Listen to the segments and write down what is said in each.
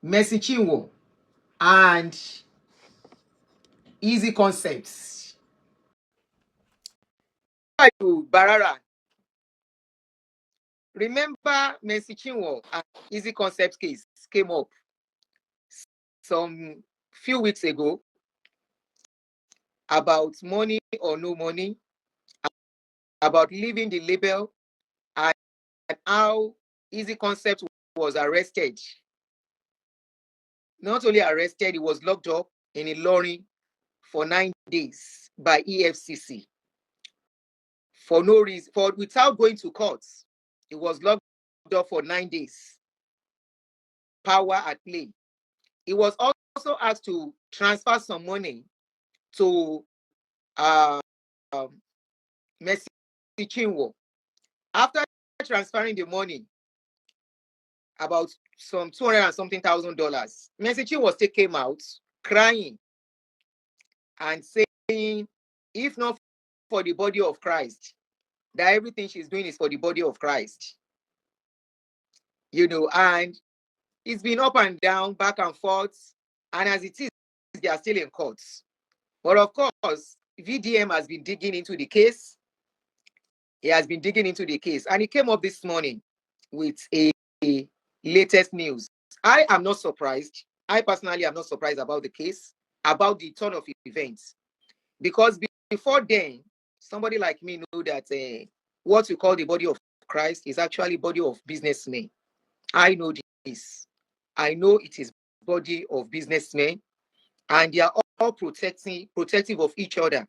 Chinwo and Easy Concepts. Barara, remember Chinwo and Easy Concepts case came up some few weeks ago about money or no money, about leaving the label, and how Easy Concept was arrested. Not only arrested, he was locked up in Ilorin for 9 days by EFCC for no reason, without going to court. He was locked up for 9 days. Power at play. He was also asked to transfer some money to Chinwo. After transferring the money, about some $200 and something thousand, Chinwo still came out crying and saying, if not for the body of Christ, that everything she's doing is for the body of Christ. And it's been up and down, back and forth, and as it is, they are still in courts. But of course, VDM has been digging into the case. He has been digging into the case, and he came up this morning with a latest news. I am not surprised. I personally am not surprised about the case, about the turn of events, because before then, somebody like me know that what we call the body of Christ is actually body of businessmen. I know this. I know it is body of businessmen, and they are all protective of each other.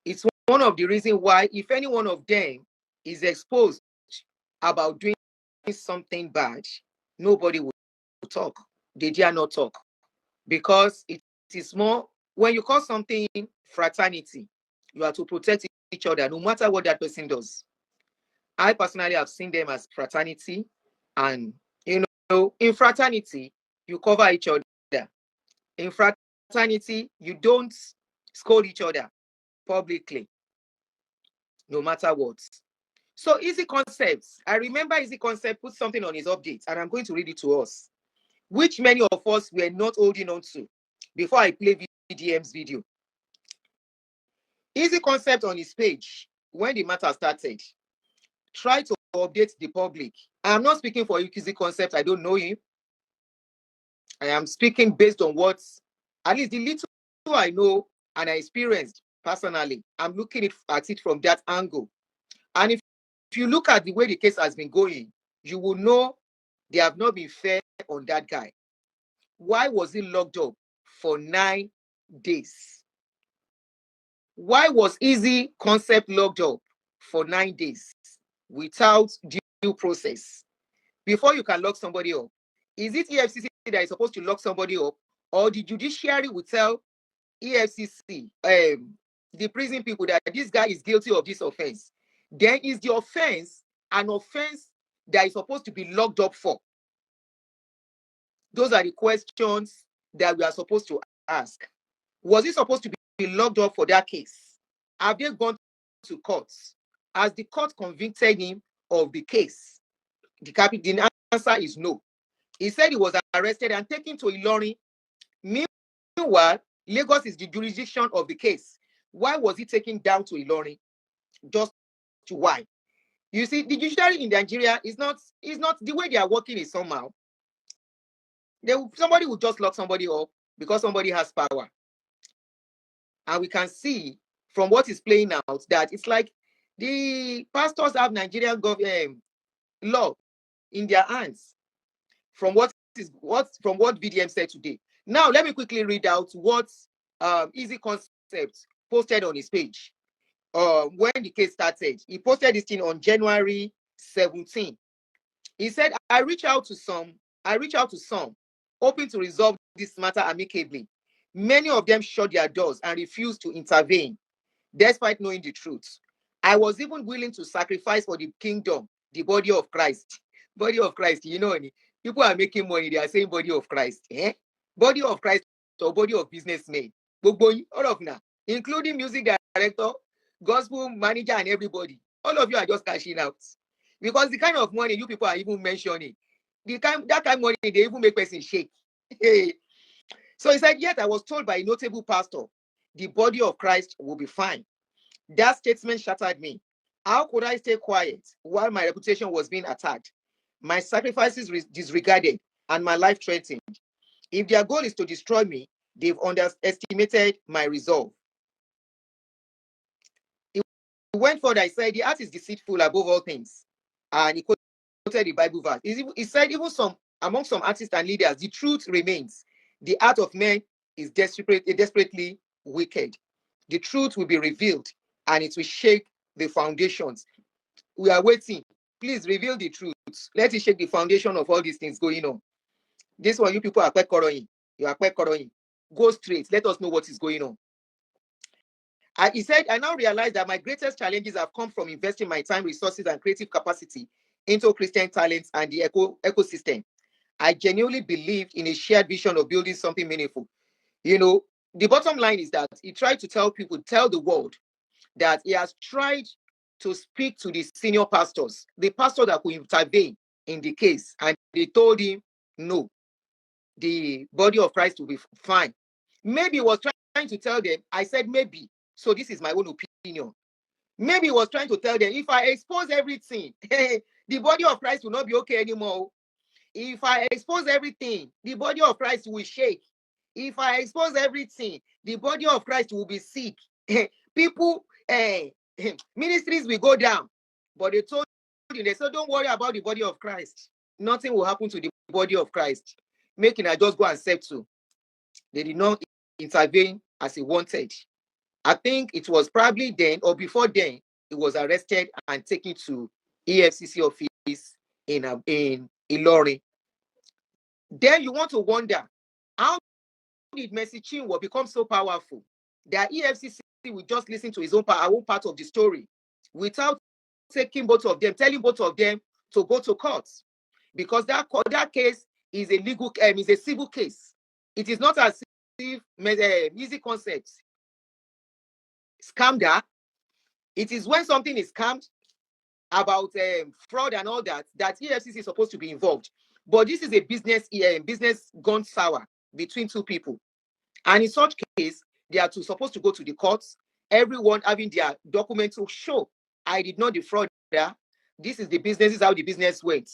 It's one of the reasons why, if any one of them is exposed about doing something bad, nobody will talk. They dare not talk, because it is more, when you call something fraternity, you are to protect each other no matter what that person does. I personally have seen them as fraternity, and in fraternity, you cover each other. In fraternity, you don't scold each other publicly, no matter what. So Easy Concepts, I remember Easy Concept put something on his update, and I'm going to read it to us, which many of us were not holding on to before I play VDM's video. Easy Concept on his page, when the matter started, try to update the public. I am not speaking for Easy Concept. I don't know him. I am speaking based on what, at least the little I know and I experienced personally. I'm looking at it from that angle. And if you look at the way the case has been going, you will know they have not been fair on that guy. Why was he locked up for 9 days? Why was Easy Concept locked up for 9 days without due process? Before you can lock somebody up, is it EFCC that is supposed to lock somebody up, or the judiciary will tell EFCC, the prison people, that this guy is guilty of this offense? Then is the offense an offense that is supposed to be locked up for? Those are the questions that we are supposed to ask. Was he supposed to be locked up for that case? Have they gone to courts? Has the court convicted him of the case? The answer is no. He said he was arrested and taken to Ilorin. Meanwhile, Lagos is the jurisdiction of the case. Why was he taken down to Ilorin? Just to why? You see, the judiciary in Nigeria is not the way they are working is somehow. Somebody will just lock somebody up because somebody has power. And we can see from what is playing out that it's like the pastors have Nigerian law in their hands, from what VDM said today. Now, let me quickly read out what Easy Concepts posted on his page when the case started. He posted this thing on January 17. He said, I reach out to some, hoping to resolve this matter amicably. Many of them shut their doors and refused to intervene, despite knowing the truth. I was even willing to sacrifice for the kingdom, the body of Christ. Body of Christ, people are making money, they are saying body of Christ. Body of Christ or body of businessmen. All of now, including music director, gospel manager, and everybody. All of you are just cashing out. Because the kind of money you people are even mentioning, that kind of money, they even make person shake. So he said, yet I was told by a notable pastor, the body of Christ will be fine. That statement shattered me. How could I stay quiet while my reputation was being attacked, my sacrifices disregarded, and my life threatened? If their goal is to destroy me, they've underestimated my resolve. He went further. He said, the heart is deceitful above all things. And he quoted the Bible verse. He said, even among some artists and leaders, the truth remains. The heart of man is desperately wicked. The truth will be revealed and it will shake the foundations. We are waiting. Please reveal the truth. Let it shake the foundation of all these things going on. This one, you people are quite coroning. You are quite coroning. Go straight. Let us know what is going on. He said, I now realize that my greatest challenges have come from investing my time, resources, and creative capacity into Christian talents and the ecosystem. I genuinely believed in a shared vision of building something meaningful. You know, the bottom line is that he tried to tell the world that he has tried to speak to the senior pastors, the pastor that could intervene in the case, and they told him, no, the body of Christ will be fine. Maybe he was trying to tell them, I said maybe, so this is my own opinion. Maybe he was trying to tell them, if I expose everything, the body of Christ will not be okay anymore. If I expose everything, the body of Christ will shake. If I expose everything, the body of Christ will be sick. People, ministries will go down. But they told you, they said, don't worry about the body of Christ. Nothing will happen to the body of Christ. Making I just go and settle. They did not intervene as he wanted. I think it was probably then or before then, he was arrested and taken to EFCC office in Ilorin. Then you want to wonder, how did Mercy Chinwo become so powerful that EFCC will just listen to his own part of the story without taking both of them, telling both of them to go to court? Because that case is a legal, is a civil case. It is not as if easy concepts scammed her. It is when something is scammed about fraud and all that EFCC is supposed to be involved. But this is a business gone sour between two people. And in such case, they are supposed to go to the courts, everyone having their documents to show, I did not defraud her. This is the business, this is how the business went.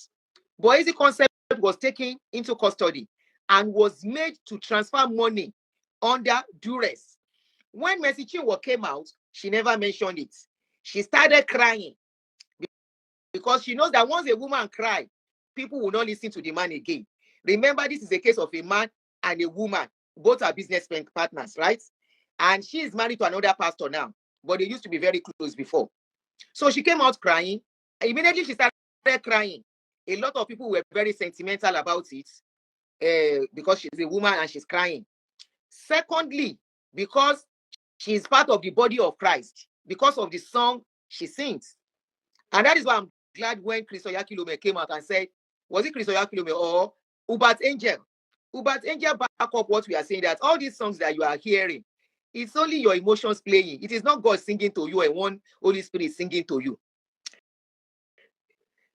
But Ezee concept was taken into custody and was made to transfer money under duress. When Mercy Chinwo came out, she never mentioned it. She started crying because she knows that once a woman cries, people will not listen to the man again. Remember, this is a case of a man and a woman. Both are business partners, right? And she is married to another pastor now, but they used to be very close before. So she came out crying. Immediately she started crying. A lot of people were very sentimental about it because she's a woman and she's crying. Secondly, because she is part of the body of Christ, because of the song she sings. And that is why I'm glad when Chris Oyakilome came out and said, was it Chris Oyakilome or Ubat Angel? Ubat Angel back up what we are saying, that all these songs that you are hearing, it's only your emotions playing. It is not God singing to you and one Holy Spirit singing to you.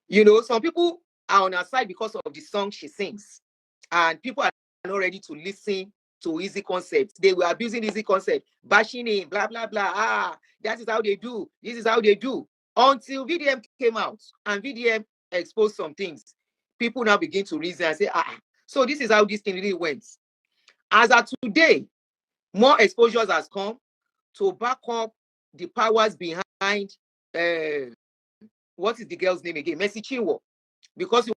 You know, some people are on her side because of the song she sings. And people are not ready to listen to Ezee concepts. They were abusing Ezee concept, bashing him, blah, blah, blah. Ah, that is how they do. This is how they do. Until VDM came out and VDM exposed some things. People now begin to reason and say, so this is how this thing really went. As of today, more exposures has come to back up the powers behind, what is the girl's name again? Mercy Chinwo. Because you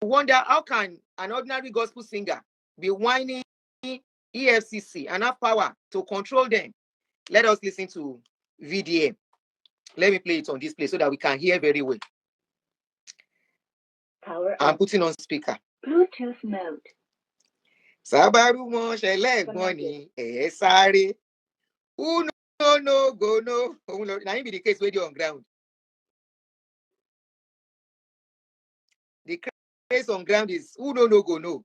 wonder, how can an ordinary gospel singer be whining EFCC and have power to control them? Let us listen to VDM. Let me play it on this place so that we can hear very well. I'm putting on speaker. Bluetooth mode. Sabaru mo shele gboni sare. Who no go no. Now be the case where you're on ground. The case on ground is who no go no.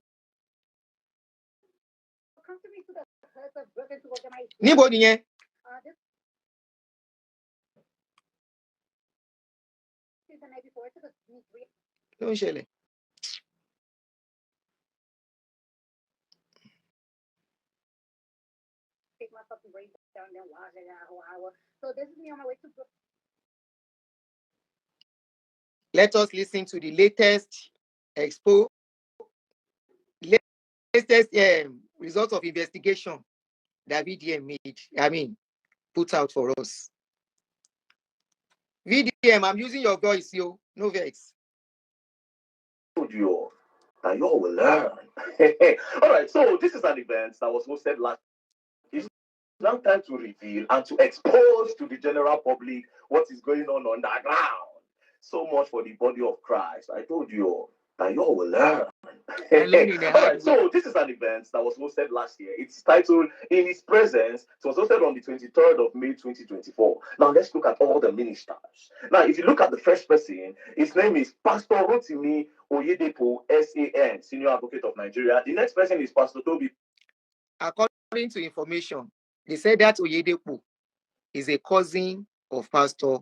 Níbo nìyẹn? Ló ń ṣẹlẹ̀. So this is me on my way to. Let us listen to the latest results of investigation that VDM put out for us. VDM, I'm using your voice, yo. No vex. That you all will learn. All right, so this is an event that was hosted last. It's now time to reveal and to expose to the general public what is going on underground. So much for the body of Christ. I told you all that you all will learn. All right, so this is an event that was hosted last year. It's titled In His Presence. It was hosted on the 23rd of May 2024. Now let's look at all the ministers. Now, if you look at the first person, his name is Pastor Rotimi Oyedepo, SAN, Senior Advocate of Nigeria. The next person is Pastor Toby. According to information, they said that Oyedepo is a cousin of Pastor,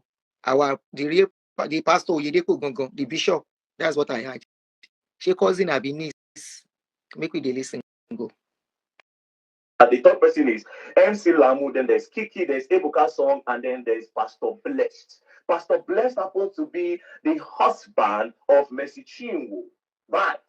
the Pastor Oyedepo Gongon, the bishop. That's what I heard. She cousin have been niece. Make we listen. Go. The third person is MC Lamu, then there's Kiki, there's Ebuka Song, and then there's Pastor Blessed. Pastor Blessed happens to be the husband of Mercy Chinwo. Right.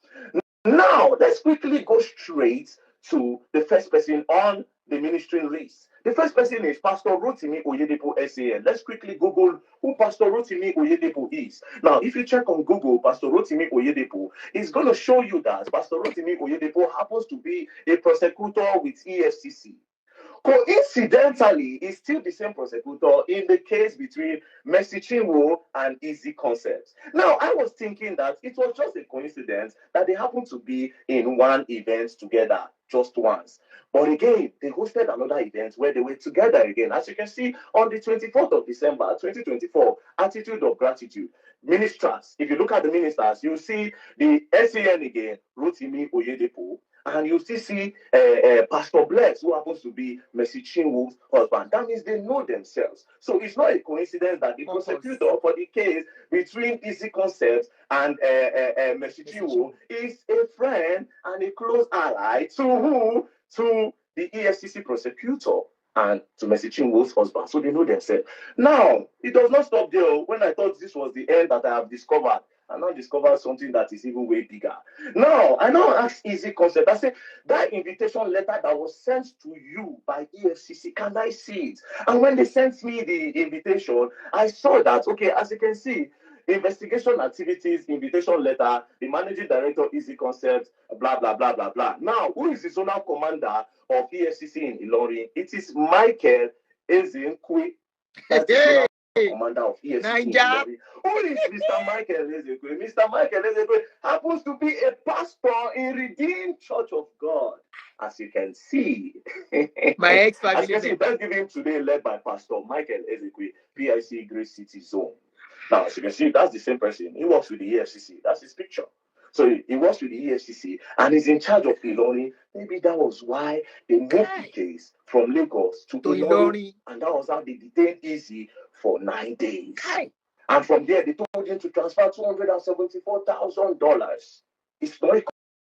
Now, let's quickly go straight to the first person on the ministry list. The first person is Pastor Rotimi Oyedepo SAN. Let's quickly Google who Pastor Rotimi Oyedepo is. Now, if you check on Google, Pastor Rotimi Oyedepo is going to show you that Pastor Rotimi Oyedepo happens to be a prosecutor with EFCC. Coincidentally, he's still the same prosecutor in the case between Mercy Chinwo and Ezee Concepts. Now, I was thinking that it was just a coincidence that they happened to be in one event together just once. But again, they hosted another event where they were together again. As you can see, on the 24th of December, 2024, Attitude of Gratitude. Ministers, if you look at the ministers, you see the SAN again, Rotimi Oyedepo, and you still see Pastor Bless, who happens to be Mercy Chinwo's husband. That means they know themselves. So it's not a coincidence that the prosecutor for the case between Ezee Concepts and Mercy Chinwo is a friend and a close ally to who? To the EFCC prosecutor and to Mercy Chinwo's husband. So they know themselves. Now, it does not stop there. When I thought this was the end that I have discovered, I now discovered something that is even way bigger. Now, I now ask Ezee Concept. I say, that invitation letter that was sent to you by EFCC, can I see it? And when they sent me the invitation, I saw that, okay, as you can see, investigation activities, invitation letter, the managing director, Ezee Concept, blah, blah, blah, blah, blah. Now, who is the zonal commander of EFCC in Ilorin? It is Michael Ezee. That's the zonal commander of EFCC in Ilorin. Who is Mr. Michael Ezee? Mr. Michael Ezee happens to be a pastor in Redeemed Church of God. As you can see, my ex-family. As you can see, Thanksgiving today led by Pastor Michael Ezee, PIC Grace City Zone. Now, as you can see, that's the same person. He works with the EFCC. That's his picture. So he works with the EFCC and is in charge of Ilorin. Maybe that was why they moved the case from Lagos to Ilorin. And that was how they detained Ezee for 9 days. And from there, they told him to transfer $274,000. It's not a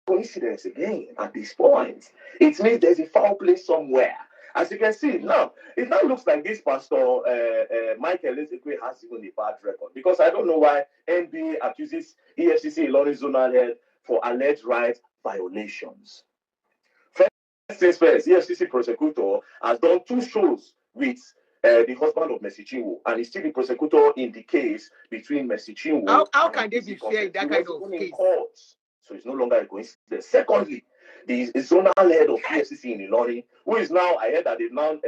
coincidence again at this point. It means there's a foul play somewhere. As you can see now, it now looks like this Pastor Michael Ezee has even a bad record, because I don't know why NBA accuses EFCC Ilorin zonal head for alleged right violations. First things first, EFCC prosecutor has done 2 shows with the husband of Mercy Chinwo, and he's still the prosecutor in the case between Mercy Chinwo. How can they be fair in that kind of case? So it's no longer a coincidence. Secondly, the zonal head of EFCC in Ilorin, who is now, I heard that they've now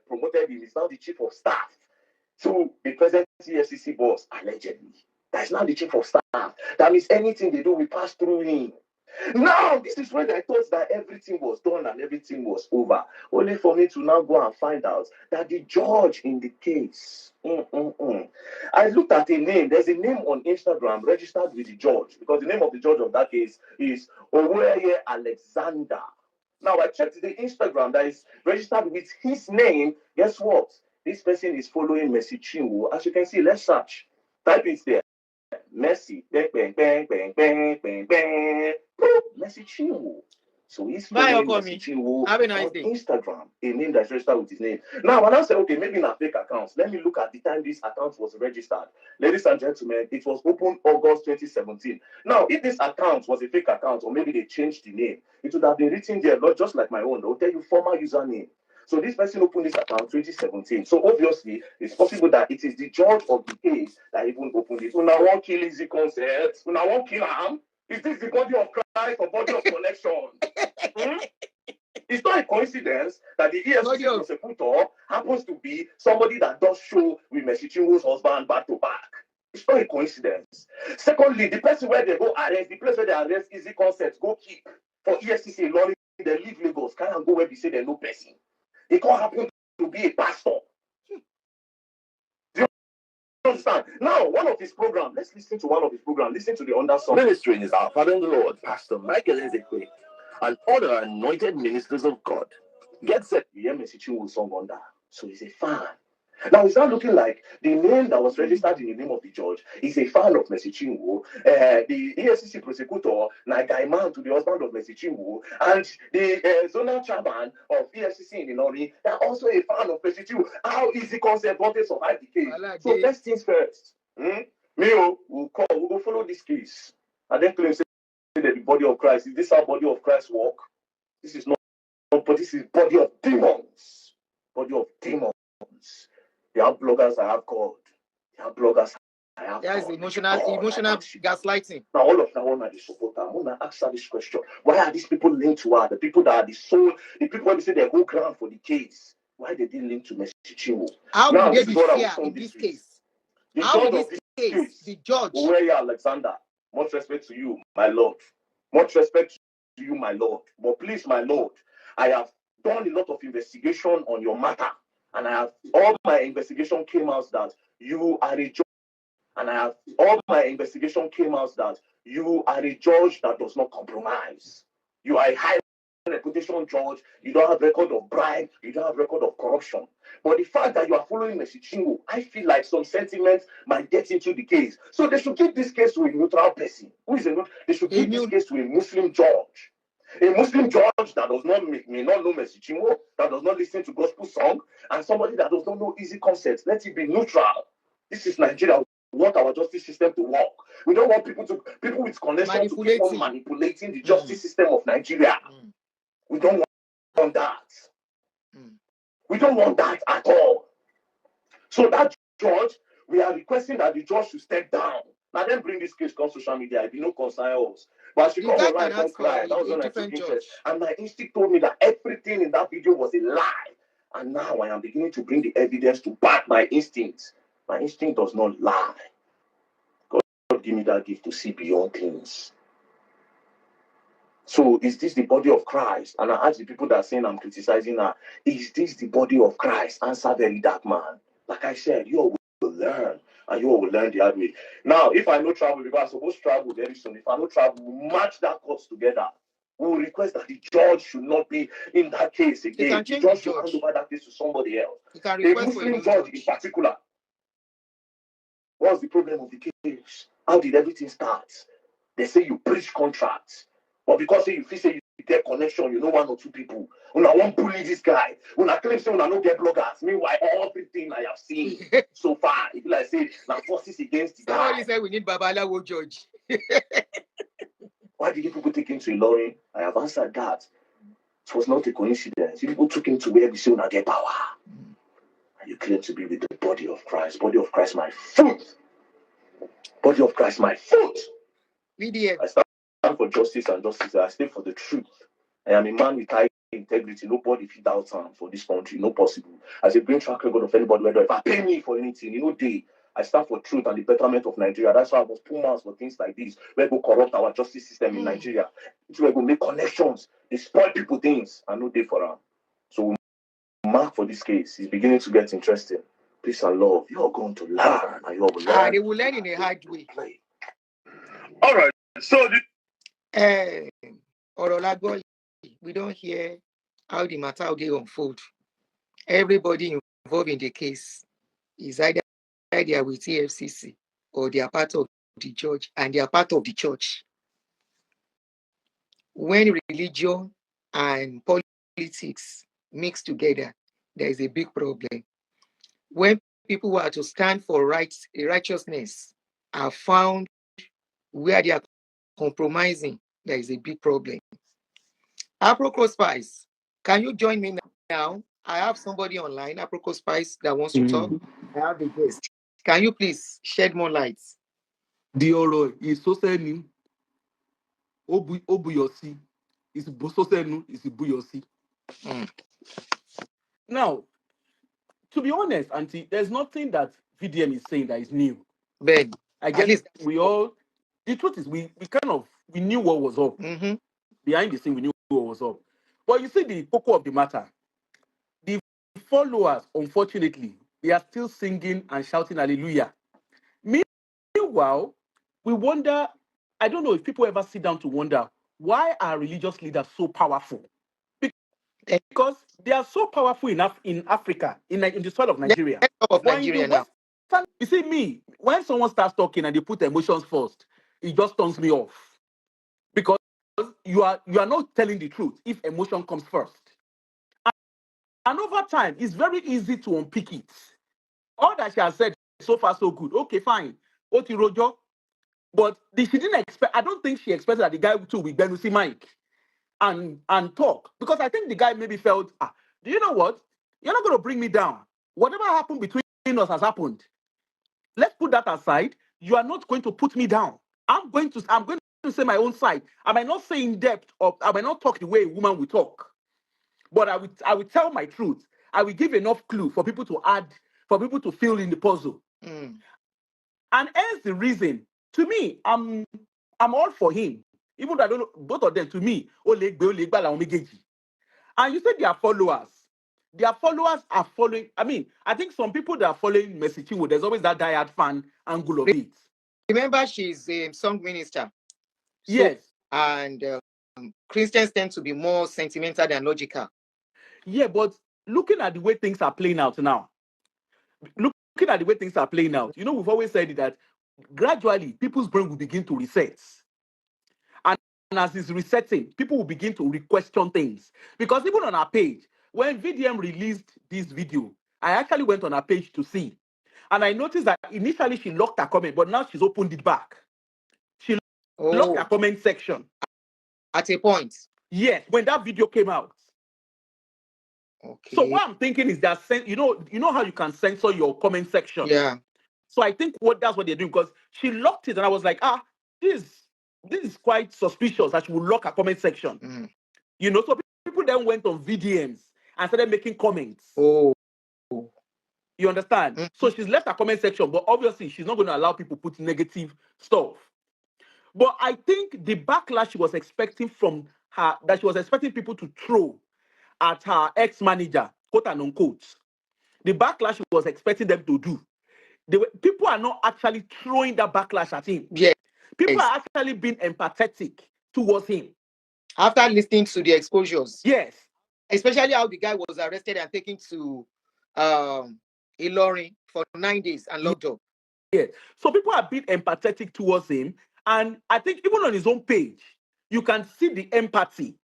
promoted him, is now the chief of staff to the present EFCC boss, allegedly. That is now the chief of staff. That means anything they do, we pass through him. Now, this is when I thought that everything was done and everything was over. Only for me to now go and find out that the judge in the case, I looked at a name. There's a name on Instagram registered with the judge, because the name of the judge of that case is Oweye Alexander. Now, I checked the Instagram that is registered with his name. Guess what? This person is following Mercy Chinwo. As you can see, let's search. Type it there. Mercy, bang, bang, bang, bang, bang, bang, bang. Mercy Chinwo. So he's Bye, following Okomi. Chinwo Have a nice on day. Instagram, a name that's registered with his name. Now, when I say, okay, maybe not fake accounts, let me look at the time this account was registered. Ladies and gentlemen, it was opened August 2017. Now, if this account was a fake account, or maybe they changed the name, it would have been written there, not just like my own. They'll tell you former username. So this person opened this account 2017. So obviously, it's possible that it is the judge of the case that even opened it. Una won't kill Ezee concept. Una won't kill him. Is this the body of Christ or body of connection? It's not a coincidence that the EFCC prosecutor happens to be somebody that does show with Mercy Chinwo's husband back to back. It's not a coincidence. Secondly, the person where they go arrest, the place where they arrest Ezee concept, go keep for EFCC Lorry, they leave Lagos, can't go where they say they're no person. It can't happen to be a pastor. Understand? Now, one of his programs, let's listen to one of his programs. Listen to the undersong. Ministering is our Father in the Lord, Pastor Michael Ezee, and other anointed ministers of God. Get set. You hear Mercy Chinwo song under. So he's a fan. Now, it's not looking like the name that was registered in the name of the judge is a fan of Mercy Chinwo. The EFCC prosecutor, Nagai Man to the husband of Mercy Chinwo, and the zonal chairman of EFCC in Ilori, they're also a fan of Mercy Chinwo. How is the concept want to survive the case? So first things first. We'll go follow this case. And then claim say that the body of Christ, is this how body of Christ work? This is not, but this is body of demons. Body of demons. They have bloggers I have called. They have bloggers I have called. That is emotional gaslighting. Now, all of that one are the supporter. I want to ask her this question. Why are these people linked to her? The people that are the soul, the people when they say they go ground for the case. Why they didn't link to Mercy Chinwo? How would they be fair in this case? How would this case, the judge? Uweya Alexander, much respect to you, my Lord. Much respect to you, my Lord. But please, my Lord, I have done a lot of investigation on your matter. And all my investigation came out that you are a judge. And all my investigation came out that you are a judge that does not compromise. You are a high reputation judge. You don't have record of bribe. You don't have record of corruption. But the fact that you are following Mercy Chinwo, I feel like some sentiments might get into the case. So they should give this case to a neutral person. Who is a neutral? They should give this case to a Muslim judge. A Muslim judge that does not may not know Mercy Chinwo, that does not listen to gospel song, and somebody that does not know Ezee concepts. Let it be neutral. This is Nigeria. We want our justice system to work. We don't want people with connection to keep on manipulating the justice system of Nigeria. We don't want that. We don't want that at all. So that judge, we are requesting that the judge should step down. Now then bring this case on social media. I be no concern us. But she come online and cry. That was when I took interest. And my instinct told me that everything in that video was a lie. And now I am beginning to bring the evidence to back my instincts. My instinct does not lie. God give me that gift to see beyond things. So is this the body of Christ? And I ask the people that are saying I'm criticizing her, is this the body of Christ? Answer very dark man. Like I said, you all will learn. And you all will learn the hard way. Now, if I no travel, because I'm supposed to travel very soon, if I no travel, we'll match that course together. We will request that the judge should not be in that case again. The judge should hand over that case to somebody else. A Muslim judge in particular. What's the problem of the case? How did everything start? They say you breach contracts. But because you feel say you get connection, you know one or two people. Una won't bully this guy. Una claim say una no get bloggers. Meanwhile, everything I have seen so far, if like say na forces against the guy. Somebody said we need Babalawo judge. Why did people take him to Ilorin? I have answered that. It was not a coincidence. People took him to where we say una get power. And you claim to be with the body of Christ. Body of Christ, my foot. Body of Christ, my foot. VDM. I stand for justice and justice. I stay for the truth. I am a man with high integrity. Nobody fit doubt for this country. No possible. As a green track record of anybody, whether if I pay me for anything, I stand for truth and the betterment of Nigeria. That's why I was put mouths for things like this. Where go corrupt our justice system in Nigeria. It's where go make connections. They spoil people things and no day for them. So we mark for this case. It's beginning to get interesting. Peace and love. You are going to learn, and you all will learn. They will learn in a hard way. All right. So Orolagoli, we don't hear how the matter will unfold. Everybody involved in the case is either they are with EFCC or they are part of the judge and they are part of the church. When religion and politics mixed together, there is a big problem. When people who are to stand for righteousness are found where they are compromising, there is a big problem. Aproko Spice, can you join me now? I have somebody online, Aproko Spice, that wants to talk. I have a guest. Can you please shed more light? The ọ̀rọ̀ ìsọ́sẹ́ni ó buyọ̀ sí ìsọ́sẹ́nu ìsìbuyọ̀ sí. Now, to be honest, Auntie, there's nothing that VDM is saying that is new. Ben, I at guess least the truth is we knew what was up. Behind the scene, we knew what was up. But you see the cocoa of the matter. The followers, unfortunately, they are still singing and shouting hallelujah. Meanwhile, we wonder, I don't know if people ever sit down to wonder, why are religious leaders so powerful? Because they are so powerful enough in Africa, in the soil of Nigeria. Of Nigeria now. You see me, when someone starts talking and they put emotions first, it just turns me off. Because you are not telling the truth if emotion comes first. And over time, it's very easy to unpick it. All that she has said so far so good. Okay, fine. Oti Rojo. But she didn't expect, I don't think she expected that the guy too will then see Mike and talk. Because I think the guy maybe felt, do you know what? You're not going to bring me down. Whatever happened between us has happened. Let's put that aside. You are not going to put me down. I'm going to say my own side. I might not say in depth, or I might not talk the way a woman will talk. But I will tell my truth. I will give enough clue for people to add, for people to fill in the puzzle. And hence the reason, to me, I'm all for him. Even though I don't know, both of them, to me, and you said their followers. Their followers are following. I mean, I think some people that are following Mercy Chinwo, there's always that diehard fan angle of it. Remember, she's a song minister. Yes. And Christians tend to be more sentimental than logical. Yeah, but looking at the way things are playing out now, we've always said that gradually people's brain will begin to reset. And as it's resetting, people will begin to question things. Because even on our page, when VDM released this video, I actually went on her page to see. And I noticed that initially she locked her comment, but now she's opened it back. She locked her comment section. At a point? Yes, when that video came out. Okay. So what I'm thinking is that, you know how you can censor your comment section? Yeah. So I think that's what they're doing, because she locked it and I was like, this is quite suspicious that she would lock her comment section. You know, so people then went on VDMs and started making comments. You understand? So she's left her comment section, but obviously she's not going to allow people put negative stuff. But I think the backlash she was expecting from her, that she was expecting people to throw at her ex-manager, quote and unquote, the backlash she was expecting them to do, people are not actually throwing that backlash at him. Yeah. People are actually being empathetic towards him. After listening to the exposures. Yes. Especially how the guy was arrested and taken to Ilorin for 9 days and locked up. Yeah. So people are being empathetic towards him. And I think even on his own page, you can see the empathy.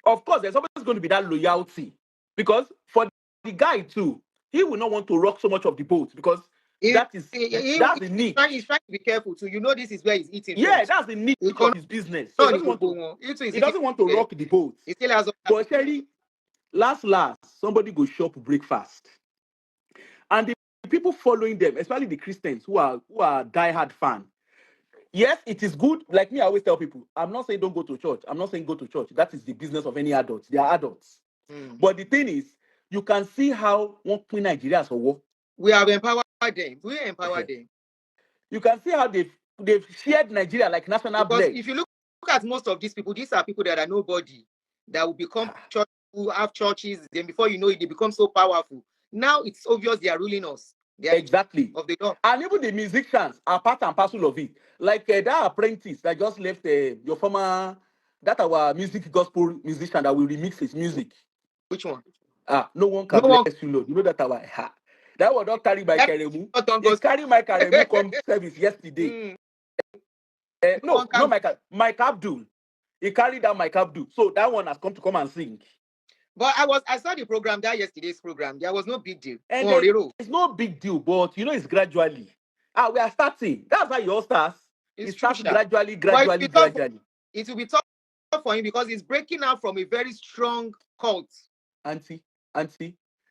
Of course, there's always going to be that loyalty. Because for the guy too, he will not want to rock so much of the boat, because that's the niche. He's trying to be careful too. You know, this is where he's eating. Yeah, that's the niche of his business. So he doesn't want to rock the boat. He still has. But Sherry, last, somebody go shop breakfast. And the people following them, especially the Christians who are diehard fan. Yes, it is good. Like me, I always tell people, I'm not saying don't go to church. I'm not saying go to church. That is the business of any adult. They are adults. But the thing is, you can see how one Queen Nigeria so work. We have empowered them. We empower them. You can see how they've shared Nigeria like national blood. If you look at most of these are people that are nobody, that will become church, who have churches. Then before you know it, they become so powerful. Now it's obvious they are ruling us. Exactly. Of the law. And even the musicians are part and parcel of it. Like that apprentice that just left your former, our music gospel musician that will remix his music. Which one? No one can bless you, Lord. You know that that was not carry my Karemu. He carry my Karemu come service yesterday. No, Mike Abdul. He carried that Mike Abdu. So that one has come and sing. But I saw the program, that yesterday's program. There was no big deal. And Oh, Rero. it's no big deal, but you know it's gradually. We are starting. That's how it all starts. It's It starts true, sha. gradually. It will be tough for him because he's breaking out from a very strong cult. Auntie,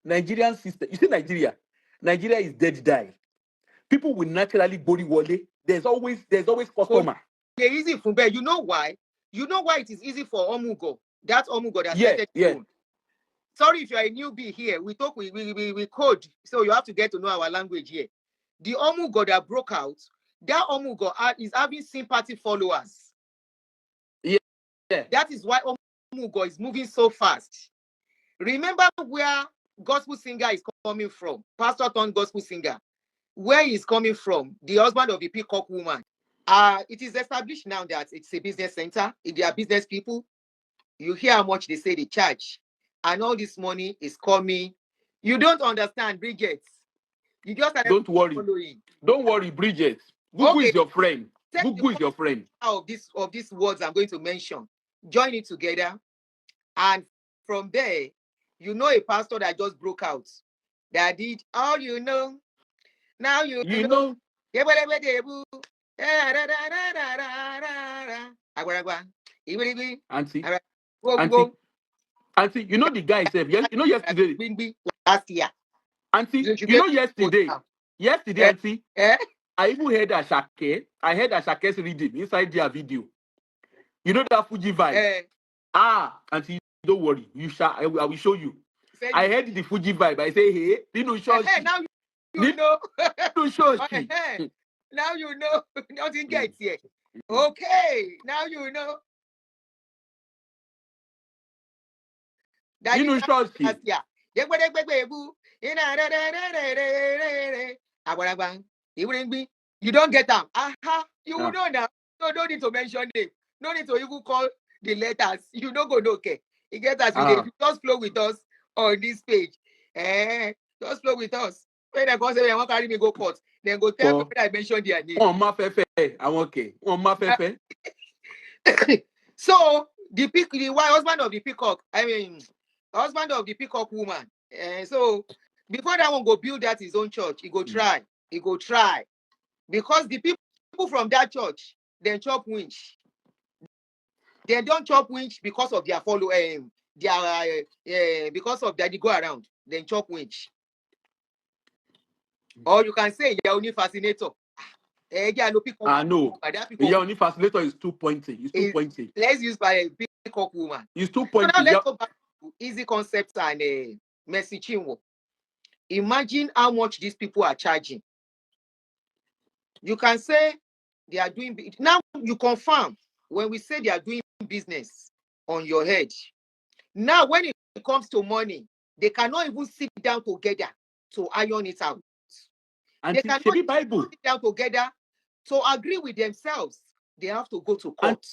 Nigerian system. You see Nigeria. Nigeria is dead die. People will naturally body wale. There's always customer. They're easy from there. You know why? You know why it is easy for Omugo. That Omugo that started phone. Sorry if you're a newbie here. We talk, we code, so you have to get to know our language here. The Omugo that broke out, that Omugo is having sympathy followers. Yeah. That is why Omugo is moving so fast. Remember where gospel singer is coming from, pastor turned gospel singer. Where he's coming from, the husband of the peacock woman. It is established now that it's a business center. If they are business people, you hear how much they say they charge. And all this money is coming. You don't understand, Bridget. You just don't worry. Following. Don't worry, Bridget. Google is your friend. Google is your friend. Of these words I'm going to mention, join it together, and from there, you know a pastor that just broke out. That did all you know. Now you know. Auntie, you know the guy said, you know yesterday. Last year. Auntie, you know yesterday. Auntie, I even heard Ashake. I heard Ashake's reading inside their video. You know that Fuji vibe? Auntie, don't worry. I will show you. I heard the Fuji vibe. I say, hey, Dino Shoshi. Now you know. Dino Shoshi. Now you know. Nothing gets here. Okay, now you know. You know Shoshi. You don't get them. You will know now. So don't need to mention it. No need to even call the letters. You don't go okay. You get us. Just flow with us on this page. Just flow with us. When I go say I want to carry me go court, then go tell me when I mention their name. I'm okay. So the husband of the peacock, husband of the peacock woman. So before that one go build that his own church, he go try. Because the people from that church, they chop winch. They don't chop winch because of their because of their go around. They chop winch. Or you can say you're only fascinator. No. You're only fascinator is 2.0. Let's use by a peacock woman. It's 2.0. So now let's go back to easy concepts and Mercy Chinwo. Imagine how much these people are charging. You can say they are doing. Now you confirm when we say they are doing business on your head. Now when it comes to money, they cannot even sit down together to iron it out. And they cannot sit down together to agree with themselves. They have to go to court.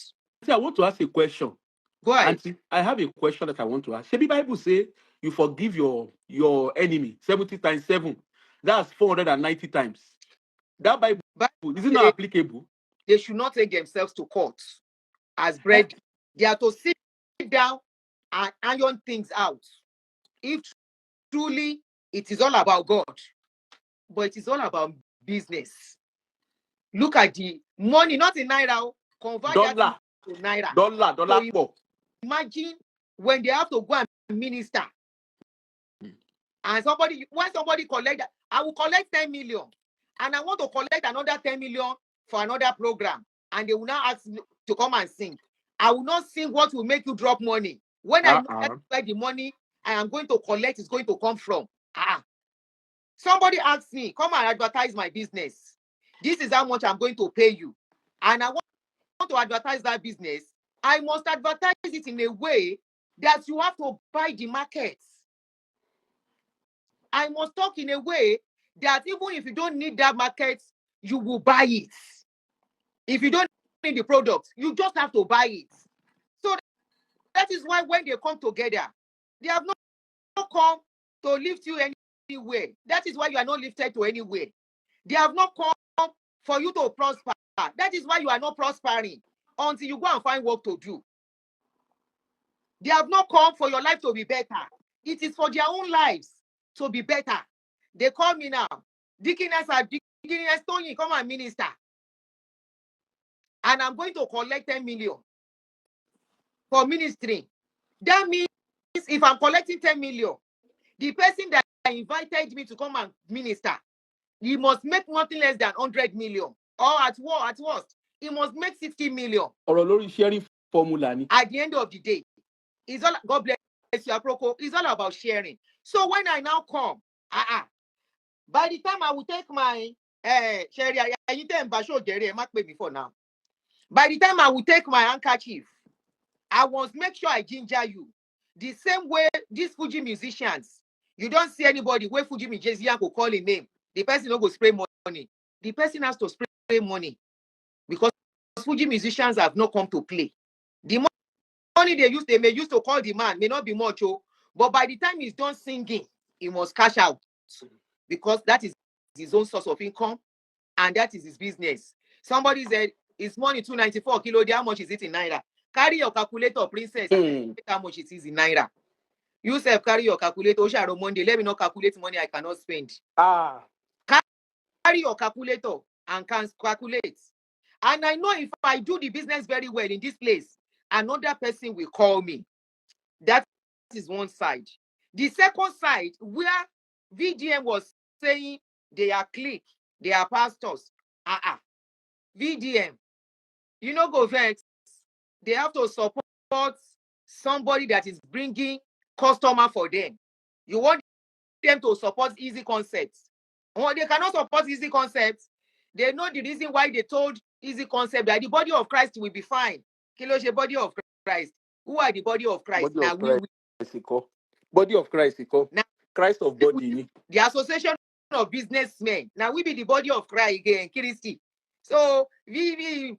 Auntie, I want to ask a question. Go ahead. Auntie, I have a question that I want to ask. The Bible say you forgive your enemy 70 times 7. That's 490 times. That Bible is it not applicable? They should not take themselves to court as bread. They are to sit down and iron things out. If truly it is all about God, but it is all about business. Look at the money, not in naira, convert that to naira. Dollar. So imagine when they have to go and minister, and when somebody collect that, I will collect 10 million, and I want to collect another 10 million for another program, and they will now ask me to come and sing. I will not sing what will make you drop money when I know where the money I am going to collect is going to come from. Somebody asked me, come and advertise my business. This is how much I'm going to pay you. And I want to advertise that business. I must advertise it in a way that you have to buy the market. I must talk in a way that even if you don't need that market, you will buy it. If you don't need the product, you just have to buy it. So that is why when they come together, they have not come to lift you anywhere. That is why you are not lifted to anywhere. They have not come for you to prosper. That is why you are not prospering until you go and find work to do. They have not come for your life to be better. It is for their own lives to be better. They call me now. Deaconess, Tony, come and minister. And I'm going to collect 10 million for ministry. That means if I'm collecting 10 million, the person that invited me to come and minister, he must make nothing less than 100 million. Or at worst, he must make 60 million. Or a lorry sharing formula. At the end of the day, it's all, God bless you, Aproko. It's all about sharing. So when I now come, by the time I will take my before now. By the time I will take my handkerchief, I must make sure I ginger you. The same way these Fuji musicians, you don't see anybody where Fuji musician will call a name. The person don't go spray money. The person has to spray money because Fuji musicians have not come to play. The money they may use to call the man may not be much, but by the time he's done singing, he must cash out because that is his own source of income and that is his business. Somebody said it's money 294 kilo. How much is it in naira? Carry your calculator, princess. How much it is in naira? You self carry your calculator. Osharo Monday. Let me not calculate money I cannot spend. Carry your calculator and can calculate. And I know if I do the business very well in this place, another person will call me. That is one side. The second side, where VDM was saying they are clique, they are pastors. VDM, you know, go vex. They have to support somebody that is bringing customer for them. You want them to support easy concepts. Or they cannot support easy concepts. They know the reason why they told easy concept that the body of Christ will be fine. Kiloshe, body of Christ. Who are the body of Christ? Body of Christ. Body of Christ. Now, Christ of body. The association of businessmen. Now we be the body of Christ again, Christy. So easy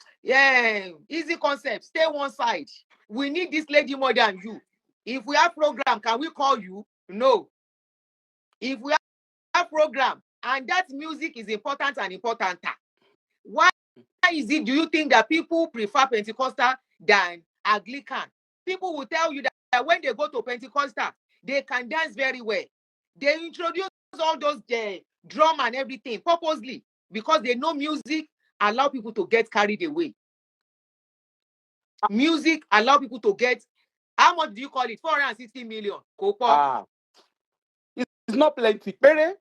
concept. Stay one side. We need this lady more than you. If we have program, can we call you? No. If we have program, and that music is important and important. Why is it, do you think that people prefer Pentecostal than Anglican? People will tell you that when they go to Pentecostal, they can dance very well. They introduce all those drum and everything purposely because they know music allow people to get carried away. Music allow people to get, how much do you call it? 460 million. It's not plenty. Pere?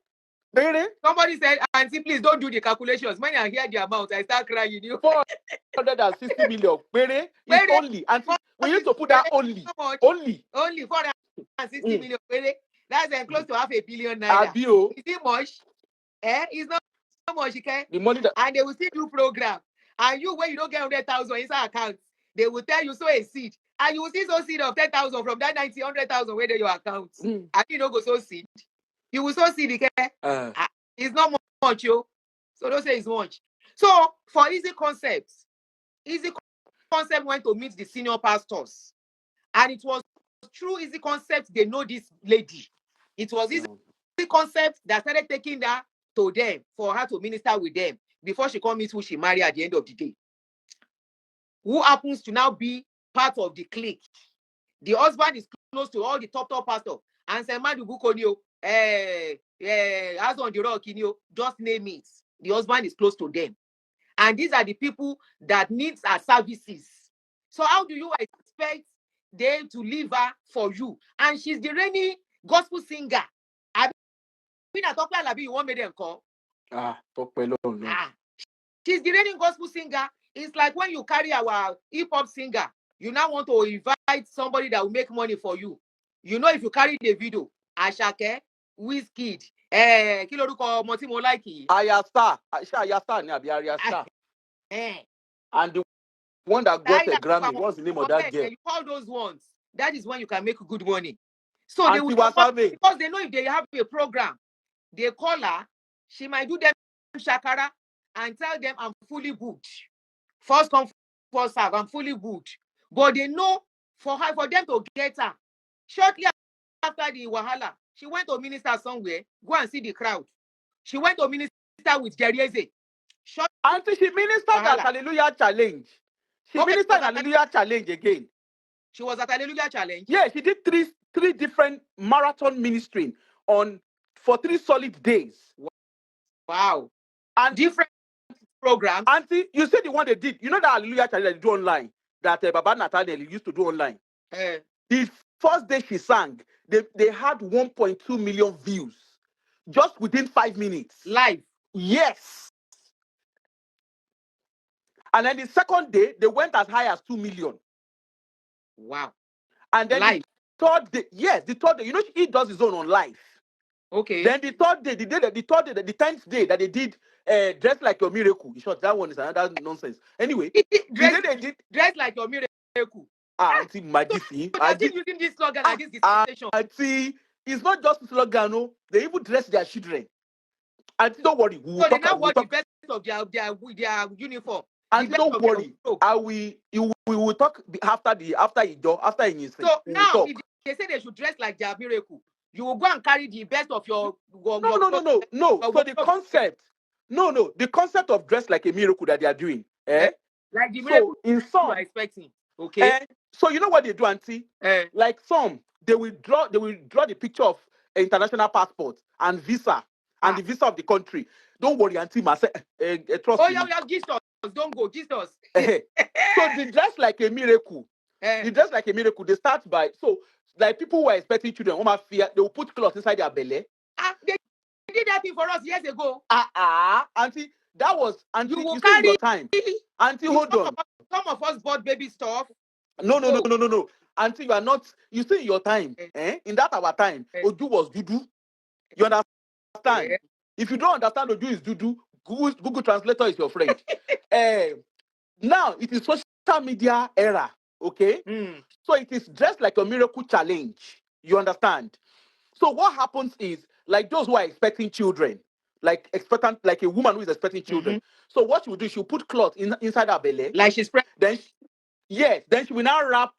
Somebody said, Auntie, please don't do the calculations. When I hear the amount, I start crying. 460 million. Pere is only. Auntie, we need to put that only. Only 460 million. Pere. That's close to $500 million naira. Is it much? It's not much, okay? The money that... And they will still do program. And you, when you don't get 100,000 inside account, they will tell you sow a seed. And you will see sow seed of 10,000 from that 100,000 where your account. And you don't go sow seed. You will so see the care. It's not much, yo. So don't say it's much. So for easy concept went to meet the senior pastors. And it was through easy concept they know this lady. It was easy concept that started taking her to them for her to minister with them before she come meet who she married at the end of the day. Who happens to now be part of the clique. The husband is close to all the top pastors. And say, Madubukonio, as on the rock, just name it. The husband is close to them. And these are the people that needs our services. So how do you expect them to leave her for you? And she's the reigning gospel singer. You want me them call? She's the reigning gospel singer. It's like when you carry our hip-hop singer, you now want to invite somebody that will make money for you. You know, if you carry the video, Ashake, Wizkid, Kiloruko Motimo Likey. Ayasta. And the one that got a Grammy, what's the name of that girl? You call those ones. That is when you can make good money. So they will, because they know if they have a program, they call her, she might do them shakara and tell them I'm fully booked. First come, first serve, I'm fully booked. But they know for them to get her. Shortly after the Wahala, she went to minister somewhere. Go and see the crowd. She went to minister with Ezee. Auntie, she ministered at Hallelujah Challenge. She ministered at Hallelujah Challenge again. She was at Hallelujah Challenge. Yeah, she did three different marathon ministering for 3 solid days. Wow. And different programs. Auntie, you said the one they did. You know that Hallelujah Challenge they do online that Baba Nathaniel used to do online. The first day she sang, they had 1.2 million views just within 5 minutes. Live. Yes. And then the second day, they went as high as 2 million. Wow. And then live. The third day, yes, the third day, you know, he does his own on live. Okay. Then the third day, the 10th day that they did Dress Like Your Miracle. In short, that one is another nonsense. Anyway, Dress Like Your Miracle. Auntie Magisi. So they're still using this slogan like this dispensation. Auntie, it's not just a slogan, no. They even dress their children. Auntie, don't worry. So they now wear the best of their uniform. And don't worry, we will talk after Ijo. So now, if they say they should dress like their miracle, you will go and carry the best of your. No. So the concept, the concept of dress like a miracle that they are doing, like the miracle in some you are expecting, okay. So you know what they do, Auntie? Like some, they will draw the picture of an international passport and visa and the visa of the country. Don't worry, Auntie, trust me. Yeah, gist us. Don't go, gist us. So the dress like a miracle. The dress like a miracle. They start by like people who are expecting children, they will put cloth inside their belly. They did that thing for us years ago. Auntie, that was Auntie. You see your time. Auntie, hold on. Some of us bought baby stuff. No. Auntie, you are not. You see your time. In that our time, Oju was Dudu. You understand? If you don't understand Oju is Dudu, Google Translator is your friend. Now it is social media era. Okay. So it is dressed like a miracle challenge. You understand? So what happens is, like those who are expecting children, like a woman who is expecting children. So what she will do, she'll put cloth inside her belly. Like she's pregnant. Then she will now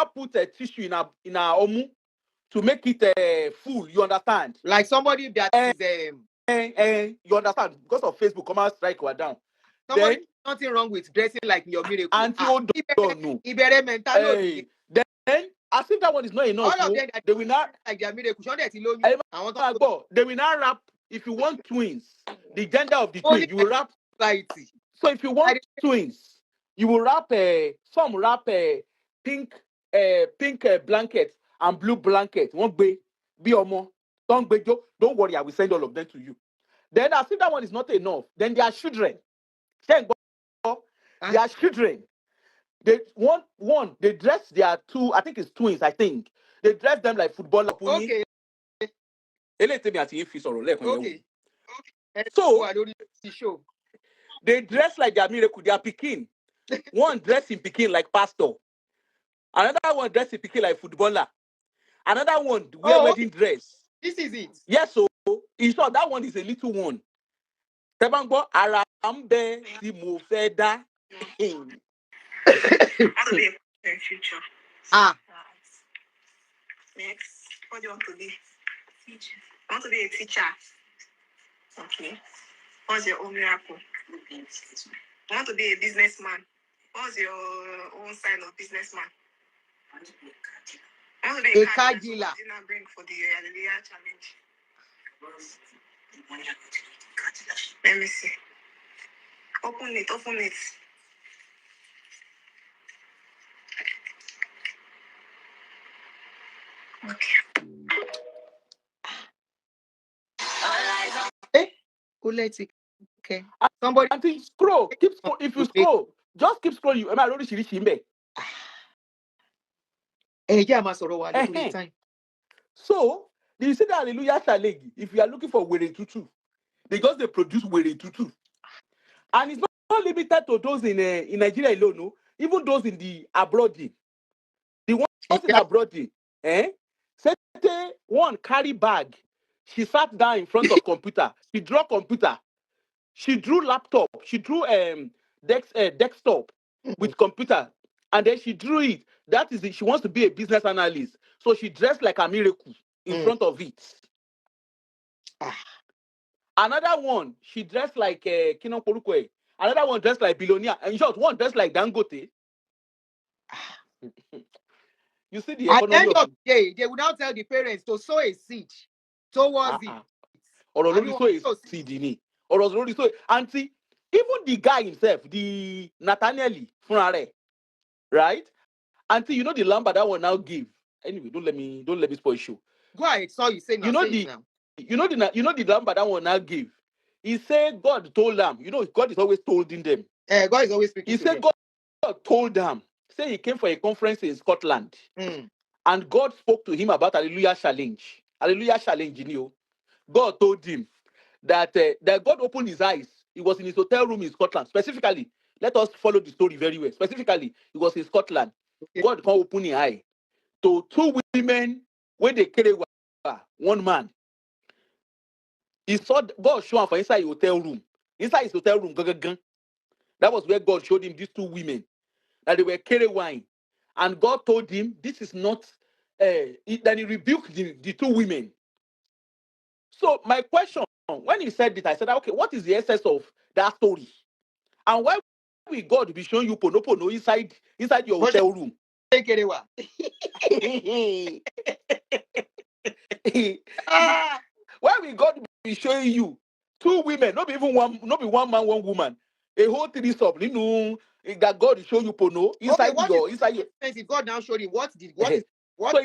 put a tissue in her omu to make it full. You understand? Like somebody that is you understand? Because of Facebook, come out strike her down. Somebody, nothing wrong with dressing like your miracle. Auntie, don't know. Then, as if that one is not enough. All of them, they will not like their miracle. They will not wrap. If you want twins, the gender of the twin, you will wrap. Society. So if you want twins, you will wrap some wrap pink blanket and blue blanket. Won't be more. Don't worry, I will send all of them to you. Then I think that one is not enough. Then their children. Their children. They they dress their two, I think it's twins, I think. They dress them like footballer. Okay. Okay. So they dress like their miracle, their Pekin. One dress in Pekin like pastor. Another one dress in Pekin like footballer. Another one wear wedding dress. This is it. Yes, so in short, that one is a little one. Tebangbo Arambe si mo fe da. Future. Next, what do you want to be? Teacher. I want to be a teacher. Okay. What's your own miracle? I want to be a businessman. What's your own sign of businessman? I want to be a car dealer. Bring for the Hallelujah challenge. Let me see. Open it. Okay. Let's see. Okay. Somebody. Auntie, scroll. Keep scroll. If you scroll, just keep scrolling. You am I already shimbe? Time. So, do you see the Hallelujah challenge? If you are looking for Were Tutu, because they produce Were Tutu. And it's not limited to those in Nigeria alone, no? Even those in the abroad. The ones in abroad, one carry bag. She sat down in front of computer. She drew computer. She drew laptop. She drew desktop with computer. And then she drew it. That is it. She wants to be a business analyst. So she dressed like a miracle in front of it. Another one, she dressed like Kino Porukwe. Another one dressed like billionaire. In short, one dressed like Dangote. You see the At the economy end of of the day, they will now tell the parents to sow a seed towards it. ọ̀rọ̀ I mean, lórí so seed ni ọ̀rọ̀ lórí so aunty, even the guy himself, the Nathaniel fúnra rẹ̀, right? Aunty, you know the lamb that one now give. Anyway, don't let me spoil show. Go ahead. So you say now. You know Say the it now. you know the lamb that one now give. He said God told them. You know God is always tolding them. God is always speaking He to said them. God told them. Say he came for a conference in Scotland. Mm. And God spoke to him about Hallelujah Challenge. Hallelujah Challenge, you know. God told him that God opened his eyes. He was in his hotel room in Scotland. Specifically, let us follow the story very well. Specifically, he was in Scotland. Okay. God can open his eye to two women when they carry one man. He saw God show him for inside his hotel room. Inside his hotel room, that was where God showed him these two women that they were carrying wine. And God told him, this is not, then he rebuked the two women. So my question, when he said this, I said, okay, what is the essence of that story? And why will God be showing you pono inside your hotel room? Take it away. Why will God be showing you two women, not even one, not be one man, one woman, a whole threesome, you know, that God will show you pono inside your. If God now showed him what So he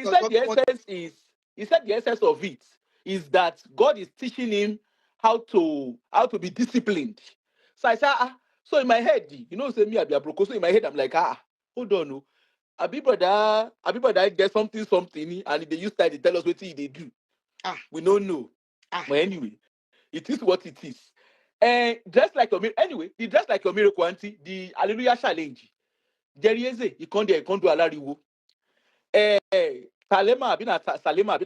said the essence is, the essence of it is that God is teaching him how to be disciplined. So I said, so in my head, you know, say me I be a broke. So in my head, I'm like, hold on, no. Abi brother get something, and they use that, they tell us what they do. We don't know. But anyway, it is what it is. And just like your anyway, the Dress Like Your Miracle Auntie, the Hallelujah Challenge. Jerry Ezee, he can't do alariwo. Salema,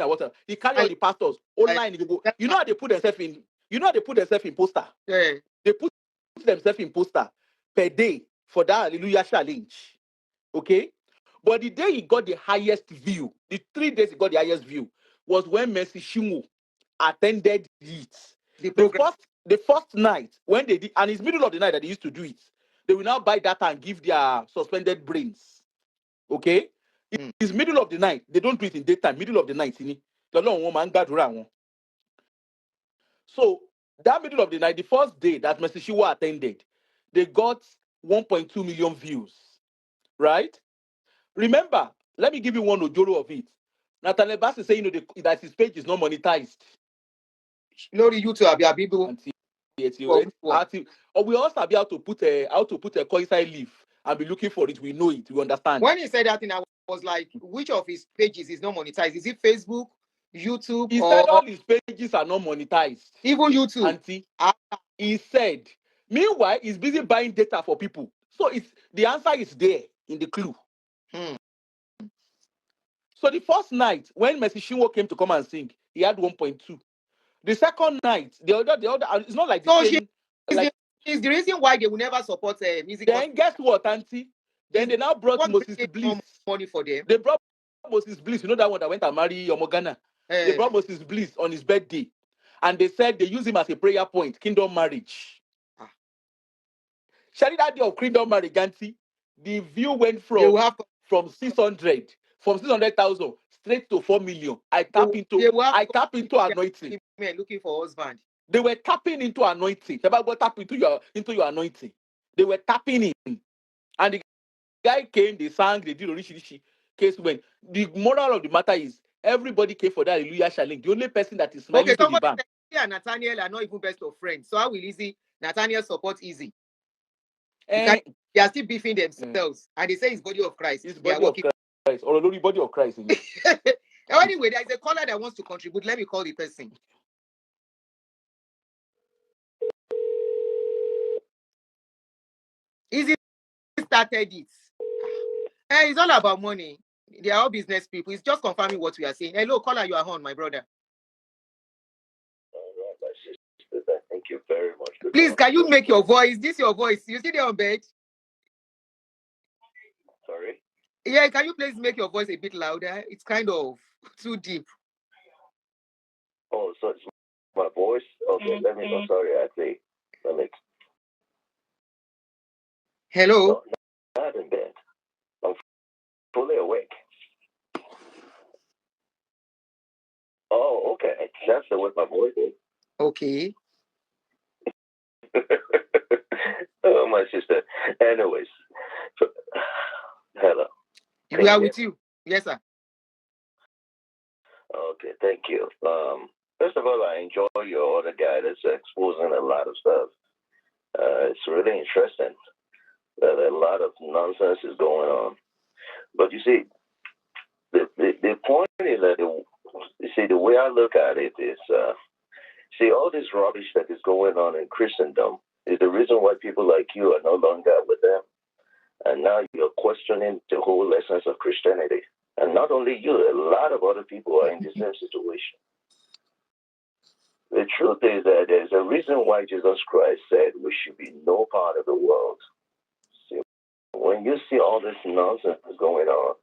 what? He carry all the pastors online. You know how they put themselves in. You know how they put themselves in poster. Yeah. They put themselves in poster per day for that Hallelujah Challenge. Okay, but the day he got the highest view, the 3 days he got the highest view, was when Mercy Chinwo attended it. The first night when they did, and it's middle of the night that they used to do it. They will now buy data and give their suspended brains. Okay. It's middle of the night. They don't do it in daytime. Middle of the night, so that middle of the night, the first day that Mercy Chinwo attended, they got 1.2 million views. Right? Remember, let me give you one ojoro of it. Nathaniel Bass is saying that his page is not monetized. Lori YouTube, people. Or we also be able to put a coincide leaf and be looking for it. We know it. We understand. When he said that thing, I was like, which of his pages is not monetized? Is it Facebook, YouTube? He said all his pages are not monetized. Even YouTube. Auntie, he said. Meanwhile, he's busy buying data for people. So the answer is there in the clue. So the first night when Mercy Chinwo came to come and sing, he had 1.2. The second night, the other, it's not like the same. It's the reason why they will never support music. Then guess what, Auntie? Then they now brought Moses Bliss. Money for them. They brought Moses Bliss. You know that one that went and married Yomogana? They brought Moses Bliss on his birthday. And they said they use him as a prayer point, kingdom marriage. Sharing that day of kingdom marriage, Auntie, the view went from 600,000 straight to 4 million. I tap into anointing. Looking for husband. They were tapping into anointing. The Bible tap into your anointing. They were tapping in. And the guy came, they sang, they did Orishi case when. The moral of the matter is everybody came for that Hallelujah Challenge. The only person that is smiling to the bank. And Nathaniel are not even best of friends. So how will Ezee, Nathaniel support Ezee? They are still beefing themselves. And they say it's body of Christ. It's body of Christ. Or only body of Christ. Anyway, there's a caller that wants to contribute. Let me call the person. Ezee started it. It's all about money. They are all business people. It's just confirming what we are saying. Hello, caller, you are on, my brother. Thank you very much. Please, can you make your voice? This your voice. You see there on bed? Sorry? Yeah, can you please make your voice a bit louder? It's kind of too deep. Oh, so it's my voice? Okay, let me go. Sorry, actually. Let me. Hello? No, not in bed. I'm fully awake. That's the way my boy did. Okay. Oh, my sister. Anyways, hello. We are with you. Yes, sir. Okay, thank you. First of all, I enjoy your other guy that's exposing a lot of stuff. It's really interesting that a lot of nonsense is going on. But you see, the point is that the way I look at it is, see, all this rubbish that is going on in Christendom is the reason why people like you are no longer with them. And now you're questioning the whole essence of Christianity. And not only you, a lot of other people are in the same situation. The truth is that there's a reason why Jesus Christ said we should be no part of the world. See, when you see all this nonsense going on,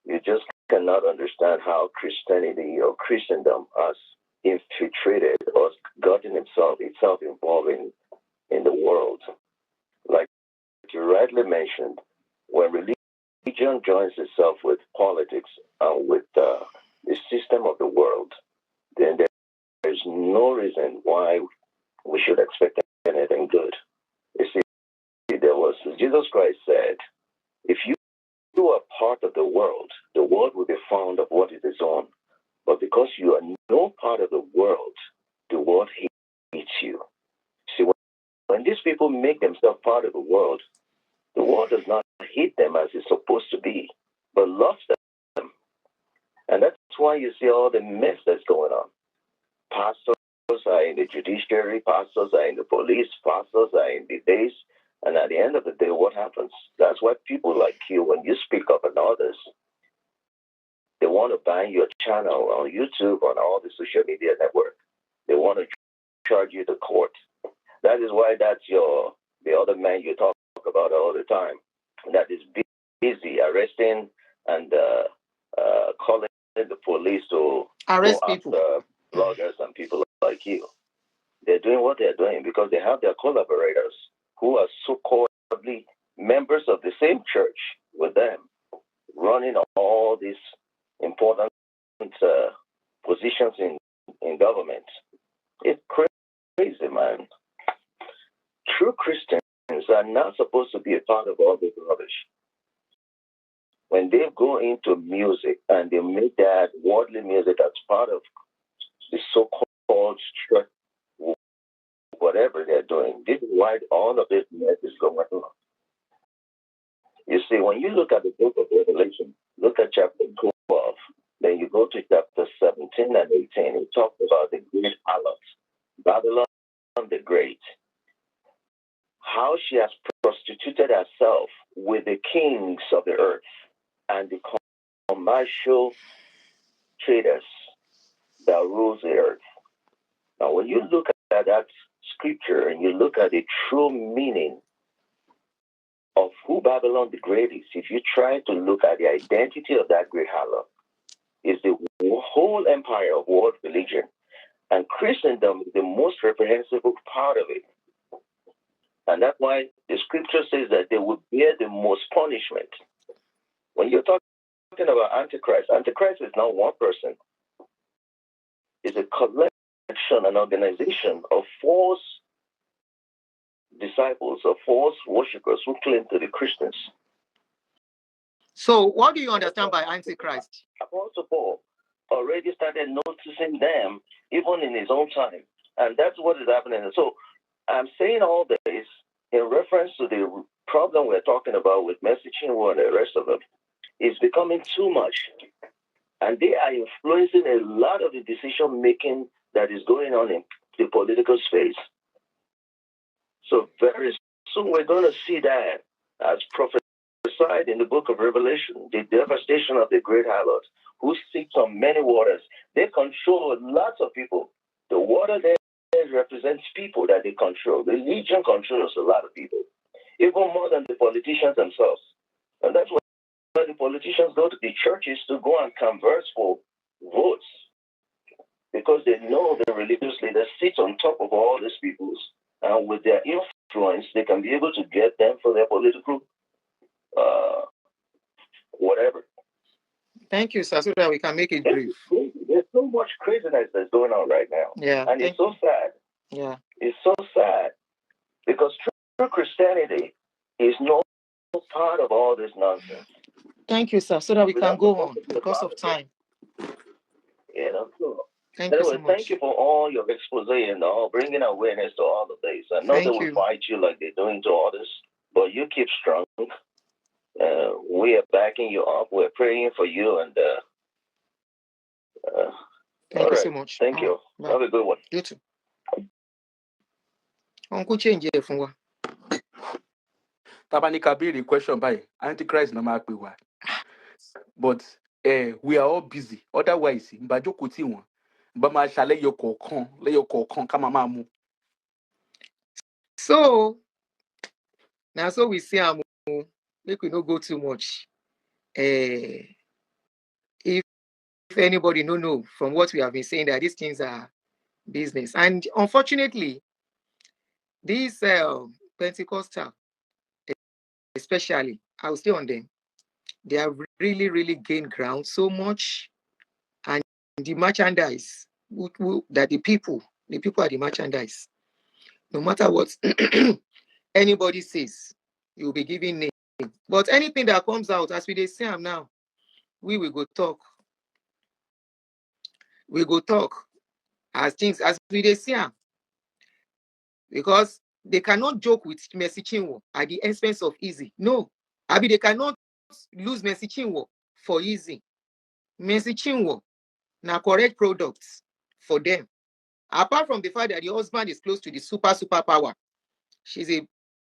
you just cannot understand how Christianity or Christendom has infiltrated or gotten itself involved in the world. Like you rightly mentioned, when religion joins itself with politics and with the system of the world, then there's no reason why we should expect anything good. You see, Jesus Christ said, if you are part of the world will be found of what it is on. But because you are no part of the world hates you. See, when these people make themselves part of the world does not hate them as it's supposed to be, but loves them. And that's why you see all the mess that's going on. Pastors are in the judiciary, pastors are in the police, pastors are in the base. And at the end of the day, what happens? That's why people like you, when you speak up on others, they want to ban your channel on YouTube, on all the social media network. They want to charge you to court. That is why that's the other man you talk about all the time. That is busy arresting and calling the police to arrest go people. after bloggers and people like you. They're doing what they're doing because they have their collaborators who are so-called members of the same church with them, running all these important positions in government. It's crazy, man. True Christians are not supposed to be a part of all this rubbish. When they go into music and they make that worldly music as part of the so-called church, whatever they're doing, this is why all of this mess is going on. You see, when you look at the book of Revelation, look at chapter 12, then you go to chapter 17 and 18, it talks about the great harlot, Babylon the Great, how she has prostituted herself with the kings of the earth and the commercial traders that rules the earth. Now, when you look at that scripture and you look at the true meaning of who Babylon the Great is, if you try to look at the identity of that great harlot, is the whole empire of world religion. And Christendom is the most reprehensible part of it. And that's why the scripture says that they will bear the most punishment. When you're talking about Antichrist is not one person. It's a collection, an organization of false disciples, of false worshippers who claim to be Christians. So what do you understand by Antichrist? Apostle Paul already started noticing them even in his own time. And that's what is happening. So I'm saying all this in reference to the problem we're talking about with Chinwo and the rest of them. It's becoming too much. And they are influencing a lot of the decision making that is going on in the political space. So very soon we're going to see that as prophesied in the book of Revelation, the devastation of the great harlot who sits on many waters. They control lots of people. The water there represents people that they control. Religion controls a lot of people, even more than the politicians themselves. And that's why the politicians go to the churches to go and converse for votes, because they know the religious leaders sit on top of all these people, and with their influence, they can be able to get them for their political whatever. Thank you, sir, so that we can make it brief. There's so so much craziness that's going on right now. Yeah. And it's so sad. Yeah. It's so sad because true Christianity is no part of all this nonsense. Thank you, sir. So that we can go on because of time. Yeah, that's cool. Thank you so much. Thank you for all your expose and all bringing awareness to all of this. I know they will fight you like they're doing to others, but you keep strong. We are backing you up. We're praying for you, and thank you so much. Thank you. Bye. Have a good one. You too. Uncle change it from what? Tabanika be the question by Antichrist no mark we why. But we are all busy. Otherwise, Mbajo kuti one. But my shall let your kokon, come mamu. So now so we see make we not go too much. If anybody know from what we have been saying that these things are business. And unfortunately, these Pentecostal, especially, I'll stay on them. They have really, really gained ground so much. And the merchandise that the people are the merchandise. No matter what anybody says, you'll be giving name. But anything that comes out, as we say them now, we will go talk. We go talk as things as we say them. Because they cannot joke with Mercy Chinwo at the expense of Ezee. No. They cannot lose Mercy Chinwo for Ezee. Mercy Chinwo now correct products for them. Apart from the fact that the husband is close to the super power, she's a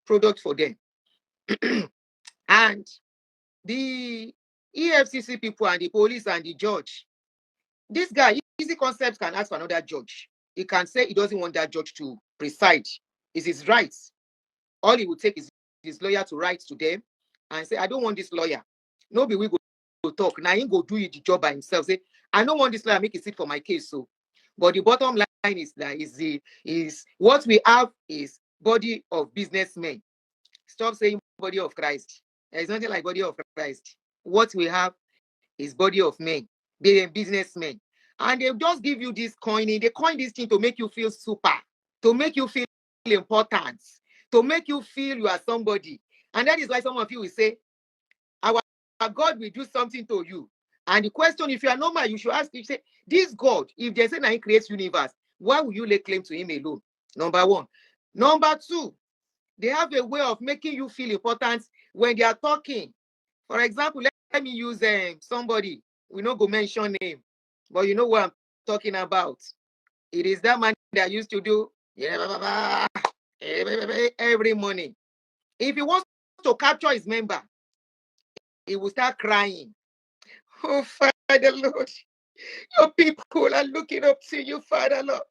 product for them. And the EFCC people and the police and the judge, this guy, Ezee Concepts can ask for another judge. He can say he doesn't want that judge to preside. It's his rights. All he will take is his lawyer to write to them and say, I don't want this lawyer. Nobody will go talk. Now he go do the job by himself. Say, I don't want this lawyer, make it sit for my case. So, but the bottom line is that is what we have is body of businessmen. Stop saying body of Christ. There is nothing like body of Christ. What we have is body of men. They are businessmen. And they just give you this coining. They coin this thing to make you feel super, to make you feel important, to make you feel you are somebody. And that is why some of you will say, our God will do something to you. And the question, if you are normal, you should ask, you say, this God, if they say that he creates universe, why will you lay claim to him alone? Number one. Number two, they have a way of making you feel important when they are talking. For example, let me use somebody. We not go mention name, but you know what I'm talking about. It is that man that used to do every morning. If he wants to capture his member, he will start crying. Oh, Father Lord, your people are looking up to you, Father Lord.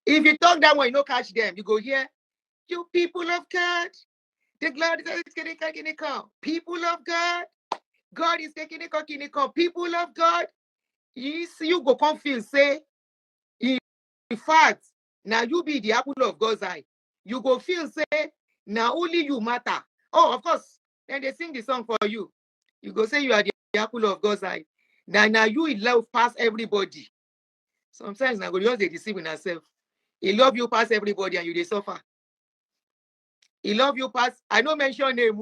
If you talk that way, you don't catch them. You go here, you people of God, the glory is going to come. People of God, God is taking it, come. People of God, you go confused, say, in fact, now you be the apple of God's eye. You go feel, say, now only you matter. Oh, of course. Then they sing the song for you. You go say you are the apple of God's eye. Now you love past everybody. Sometimes now go just they deceive in yourself. He love you past everybody and you they suffer. He love you past. I don't mention name.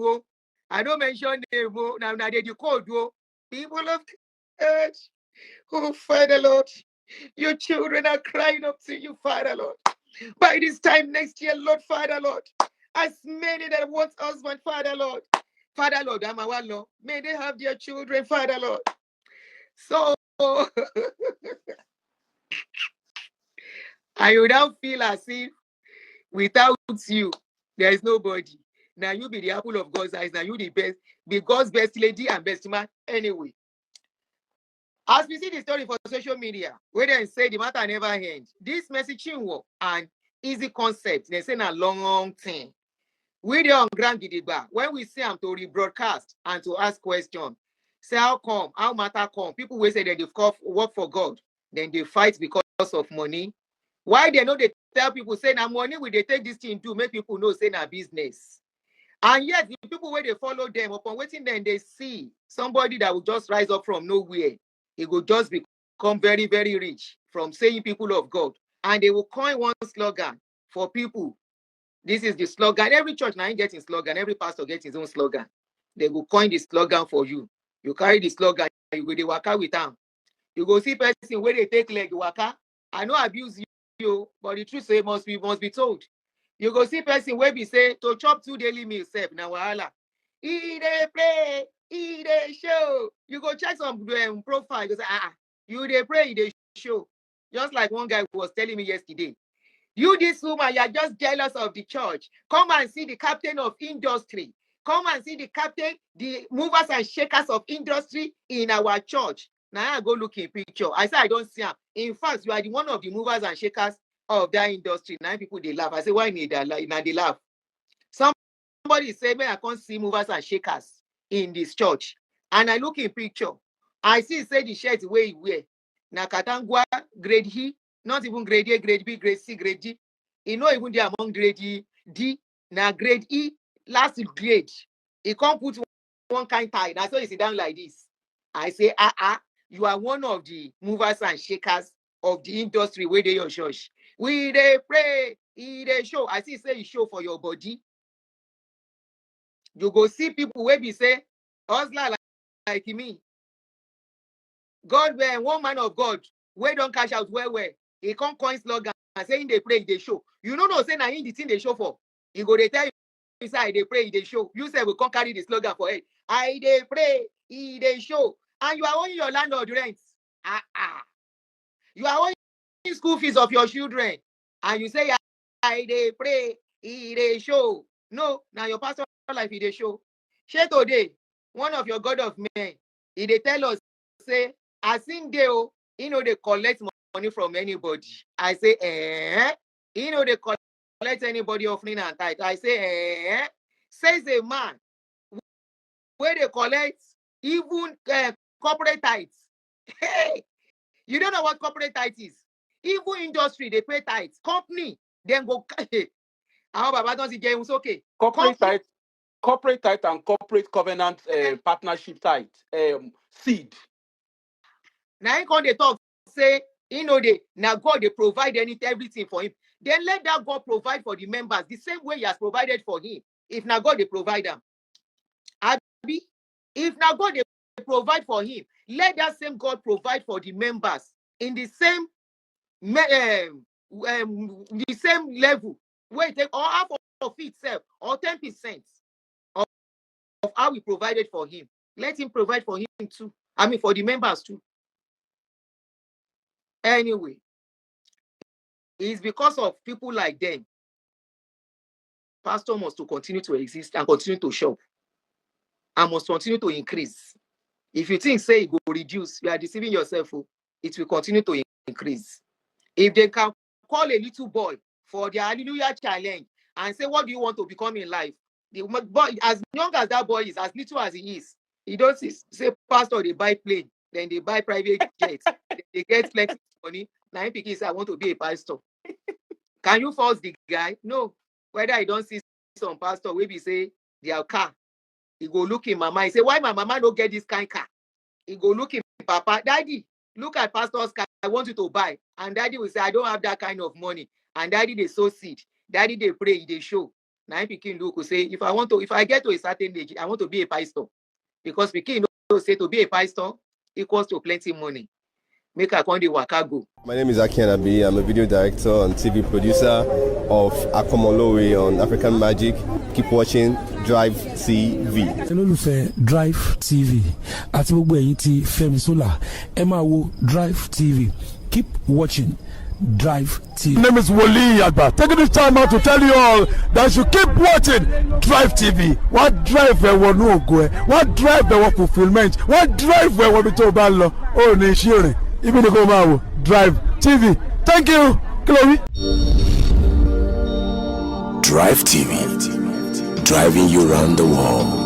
I don't mention name. Now they the code. People of God. Oh, Father Lord. Your children are crying up to you, Father Lord. By this time next year, Lord, Father Lord, as many that want husband, Father Lord, I'm a one Lord. May they have their children, Father Lord. So I would now feel as if without you, there is nobody. Now you be the apple of God's eyes. Now you the best, be God's best lady and best man anyway. As we see the story for social media, where they say the matter never ends, this message Chinwo and Ezee Concept, they say a long thing. We dey on ground gidigba. When we see them to rebroadcast and to ask questions, say how come, how matter come. People will say that they work for God, then they fight because of money. Why they know they tell people say now money will they take this thing to make people know say na business. And yet the people where they follow them upon waiting, then they see somebody that will just rise up from nowhere. It will just be become very, very rich from saying people of God. And they will coin one slogan for people. This is the slogan. Every church now gets his slogan. Every pastor gets his own slogan. They will coin the slogan for you. You carry the slogan, you go the waka with them. You go see person where they take leg waka. I know abuse you, but the truth say must be told. You go see person where we say to chop 2 daily meals self na wahala. He dey pray, he dey show. You go check some profile. You go say, you dey pray, he dey show. Just like one guy was telling me yesterday. You, this woman, you are just jealous of the church. Come and see the captain of industry. Come and see the captain, the movers and shakers of industry in our church. Now I go look in picture. I say I don't see him. In fact, you are the one of the movers and shakers of that industry. Now people they laugh. I say, why need that? Now they laugh. Somebody say, man, I can't see movers and shakers in this church. And I look in picture. I see say the shirt where he wear. Now Katangwa grade he. Not even grade A, grade B, grade C, grade D. He not even there among grade E, D. Now grade E, last grade. He can't put one kind tie. That's why he sit down like this. I say, you are one of the movers and shakers of the industry where they your church. We they pray, they show. I see say you show for your body. You go see people where we say, hustler like me. God, when one man of God, where don't cash out where. He can't coin slogan and saying they pray, they show. You know, say na in the thing they show for. He go they tell you inside they pray, they show. You say we can't carry the slogan for it. I they pray, they show. And you are owing your landlord rent. You are owing school fees of your children. And you say, I they pray, they show. No, now your pastor life, they show. Share today, one of your God of men, they tell us, say, as in they collect money from anybody. I say, they collect anybody offering and tithe. I say, says a man where they collect even corporate tithes. Hey, you don't know what corporate tithe is. Even industry, they pay tithes. Company, then go. How Baba don't see James okay? Corporate tithe and corporate covenant partnership tithe seed. Now he they talk say now God they provide everything for him. Then let that God provide for the members the same way he has provided for him. If now God they provide them, if now God they provide for him, let that same God provide for the members in the same level where it take or half of itself or 10% of how we provided for him. Let him provide for him too. I mean for the members too. Anyway, it's because of people like them. Pastor must to continue to exist and continue to show and must continue to increase. If you think say it will reduce, you are deceiving yourself. It will continue to increase. If they can call a little boy for their Hallelujah challenge and say, what do you want to become in life? The boy, as young as that boy is, as little as he is, he don't say, Pastor, they buy plane, then they buy private jets, they get plenty money. Now he says, I want to be a pastor. Can you force the guy? No. Whether I don't see some pastor, maybe say their car, he go look in mama. He say, why my mama don't get this kind of car? He go look in papa, daddy, look at pastor's car. I want you to buy. And daddy will say, I don't have that kind of money. And daddy, they sow seed. Daddy, they pray, they show. Now Pikin look will say, if I get to a certain age, I want to be a pastor. Because Pikin say to be a pastor equals to plenty money. Make a country waka go. My name is Aunty Adunni. I'm a video director and TV producer of Akomolowe on African Magic. Keep watching Drivetv. Olólùfẹ́ Drivetv àti gbogbo ẹ̀yin tí Fẹ́mi Sola ẹ máa wo Drivetv. Keep watching Drivetv. My name is Wole Agba. Taking this time out to tell you all that you keep watching Drivetv. What drive ẹ̀wọ̀ ní ògo ẹ̀? What drive ẹ̀wọ̀ fulfilment? What drive ẹ̀wọ̀ bí tó bá lọ? Ó ní iṣẹ́ rẹ̀. Ibi ni kò máa wò Drivetv. Thank you. Chloe. Drivetv. Driving you around the world.